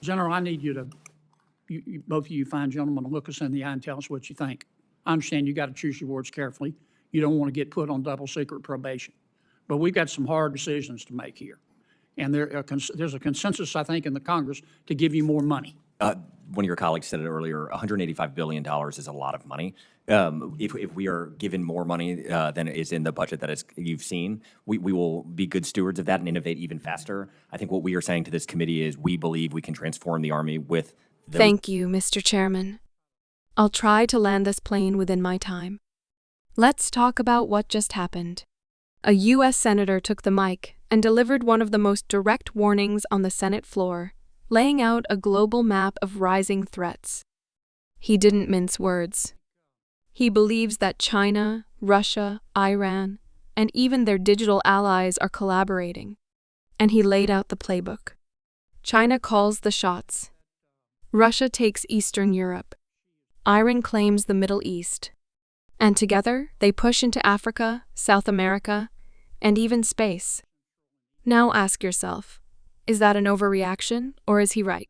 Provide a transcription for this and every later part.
General, I need you to, both of you fine gentlemen, to look us in the eye and tell us what you think. I understand you got to choose your words carefully. You don't want to get put on double secret probation. But we've got some hard decisions to make here. And there's a consensus, I think, in the Congress to give you more money. One of your colleagues said it earlier, $185 billion is a lot of money. If we are given more money than is in the budget that you've seen, we will be good stewards of that and innovate even faster. I think what we are saying to this committee is we believe we can transform the Army with those. Thank you, Mr. Chairman. I'll try to land this plane within my time. Let's talk about what just happened. A U.S. Senator took the mic and delivered one of the most direct warnings on the Senate floor, laying out a global map of rising threats. He didn't mince words. He believes that China, Russia, Iran, and even their digital allies are collaborating. And he laid out the playbook. China calls the shots. Russia takes Eastern Europe. Iran claims the Middle East. And together, they push into Africa, South America, and even space. Now ask yourself, is that an overreaction, or is he right?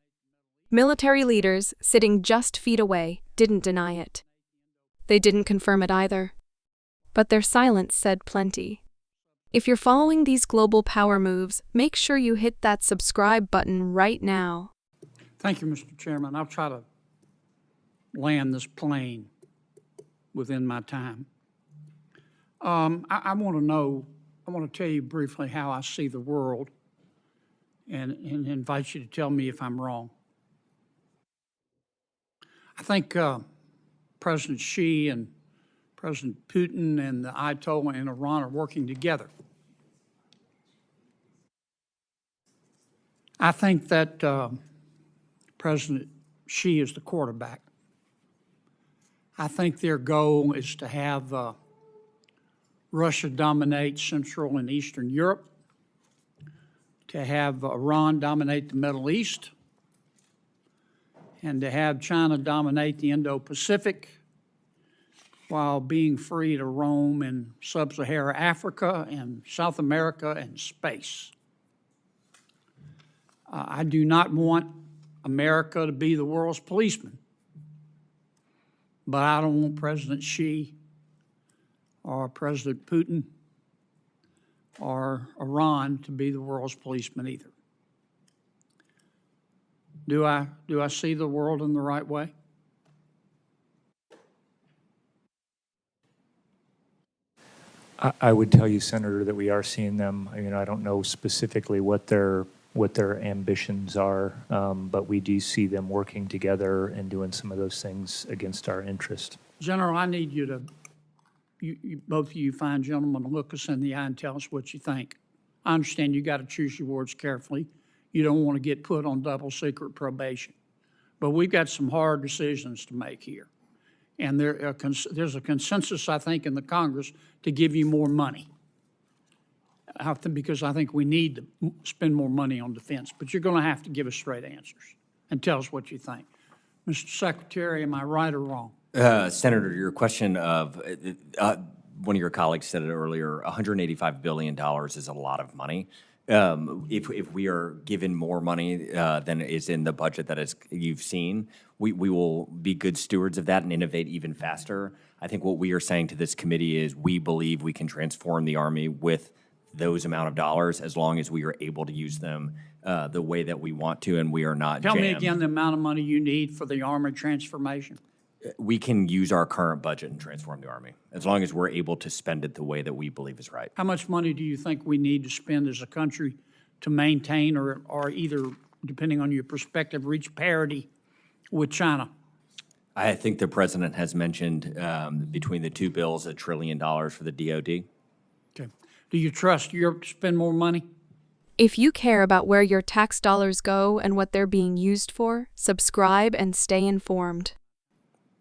Military leaders, sitting just feet away, didn't deny it. They didn't confirm it either. But their silence said plenty. If you're following these global power moves, make sure you hit that subscribe button right now. Thank you, Mr. Chairman. I'll try to land this plane within my time. I want to tell you briefly how I see the world and invite you to tell me if I'm wrong. I think President Xi and President Putin and the Ayatollah in Iran are working together. I think that President Xi is the quarterback. I think their goal is to have Russia dominate Central and Eastern Europe, to have Iran dominate the Middle East, and to have China dominate the Indo-Pacific while being free to roam in sub-Saharan Africa and South America and space. I do not want America to be the world's policeman, but I don't want President Xi or President Putin or Iran to be the world's policeman either. Do I see the world in the right way? I would tell you, Senator, that we are seeing them. I don't know specifically what their ambitions are, but we do see them working together and doing some of those things against our interest. General, I need you to, both of you fine gentlemen, to look us in the eye and tell us what you think. I understand you got to choose your words carefully. You don't want to get put on double secret probation. But we've got some hard decisions to make here. And there's a consensus, I think, in the Congress to give you more money. Because I think we need to spend more money on defense. But you're going to have to give us straight answers and tell us what you think. Mr. Secretary, am I right or wrong? Senator, your question of one of your colleagues said it earlier, $185 billion is a lot of money. If we are given more money than is in the budget that you've seen, we will be good stewards of that and innovate even faster. I think what we are saying to this committee is we believe we can transform the Army with those amount of dollars as long as we are able to use them the way that we want to and we are not Tell jammed. me again the amount of money you need for the Army transformation. We can use our current budget and transform the Army as long as we're able to spend it the way that we believe is right. How much money do you think we need to spend as a country to maintain or either, depending on your perspective, reach parity with China? I think the president has mentioned between the two bills $1 trillion for the DOD. Okay. Do you trust Europe to spend more money? If you care about where your tax dollars go and what they're being used for, subscribe and stay informed.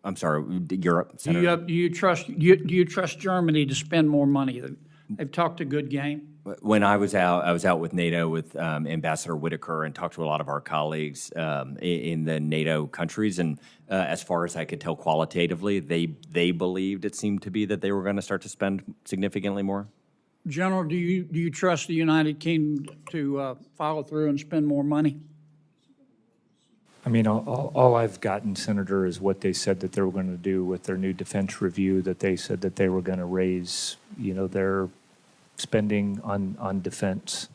I'm sorry, Europe, Senator. Do you trust Germany to spend more money? They've talked a good game. When I was out with NATO with Ambassador Whitaker and talked to a lot of our colleagues in the NATO countries, and as far as I could tell qualitatively, they believed it seemed to be that they were going to start to spend significantly more. General, do you trust the United Kingdom to follow through and spend more money? I mean, all I've gotten, Senator, is what they said that they were going to do with their new defense review, that they said that they were going to raise, their spending on defense.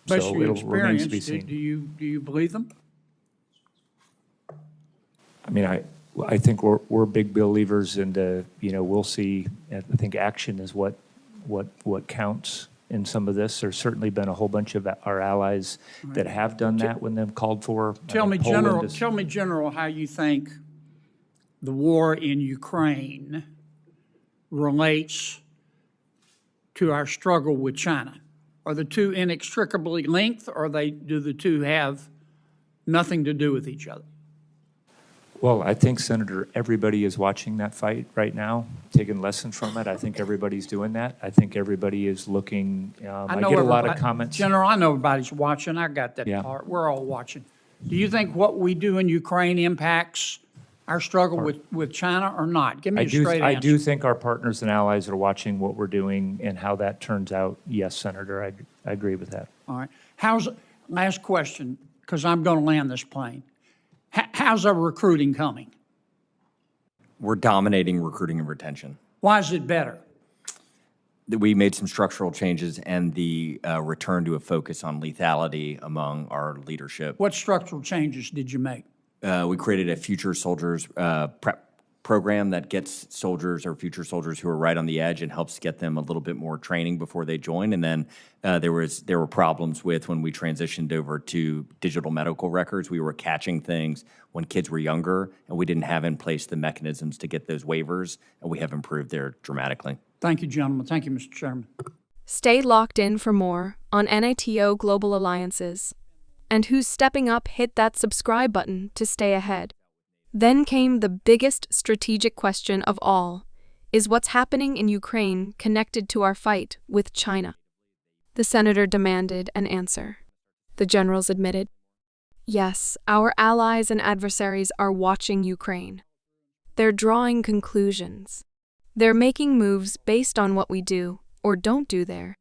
Based So on your it remains experience, to be do seen. you believe them? I mean, I think we're big believers in we'll see. I think action is what counts in some of this. There's certainly been a whole bunch of our allies that have done that when they've called for. Tell me, Poland is- General, how you think the war in Ukraine relates to our struggle with China. Are the two inextricably linked, or do the two have nothing to do with each other? Well, I think, Senator, everybody is watching that fight right now, taking lessons from it. I think everybody's doing that. I think everybody is looking. I get a lot of comments. General, I know everybody's watching. I got that Yeah. part. We're all watching. Do you think what we do in Ukraine impacts our struggle with China or not? Give me a straight I answer. do think our partners and allies are watching what we're doing and how that turns out. Yes, Senator, I agree with that. All right. Last question, because I'm going to land this plane. How's our recruiting coming? We're dominating recruiting and retention. Why is it better? We made some structural changes and the return to a focus on lethality among our leadership. What structural changes did you make? We created a future soldiers prep program that gets soldiers or future soldiers who are right on the edge and helps get them a little bit more training before they join. And then there were problems with when we transitioned over to digital medical records. We were catching things when kids were younger, and we didn't have in place the mechanisms to get those waivers, and we have improved there dramatically. Thank you, gentlemen. Thank you, Mr. Chairman. Stay locked in for more on NATO Global Alliances. And who's stepping up, hit that subscribe button to stay ahead. Then came the biggest strategic question of all. Is what's happening in Ukraine connected to our fight with China? The senator demanded an answer. The generals admitted, yes, our allies and adversaries are watching Ukraine. They're drawing conclusions. They're making moves based on what we do or don't do there.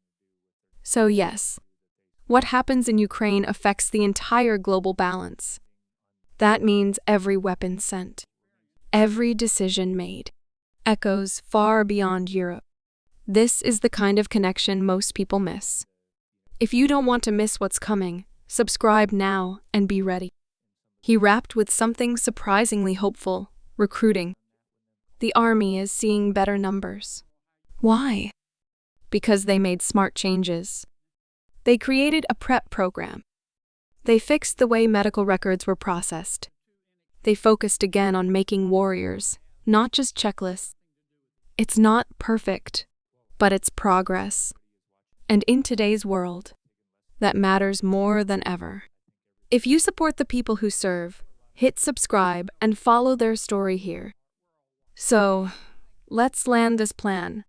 So yes, what happens in Ukraine affects the entire global balance. That means every weapon sent, every decision made, echoes far beyond Europe. This is the kind of connection most people miss. If you don't want to miss what's coming, subscribe now and be ready. He wrapped with something surprisingly hopeful: recruiting. The army is seeing better numbers. Why? Because they made smart changes. They created a prep program. They fixed the way medical records were processed. They focused again on making warriors, not just checklists. It's not perfect, but it's progress. And in today's world, that matters more than ever. If you support the people who serve, hit subscribe and follow their story here. So, let's land this plan.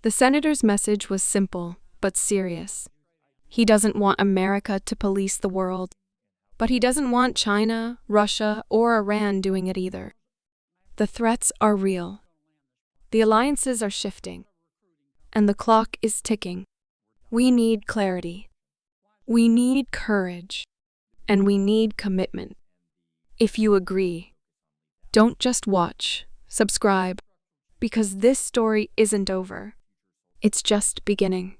The senator's message was simple, but serious. He doesn't want America to police the world, but he doesn't want China, Russia, or Iran doing it either. The threats are real. The alliances are shifting, and the clock is ticking. We need clarity. We need courage, and we need commitment. If you agree, don't just watch, subscribe, because this story isn't over. It's just beginning.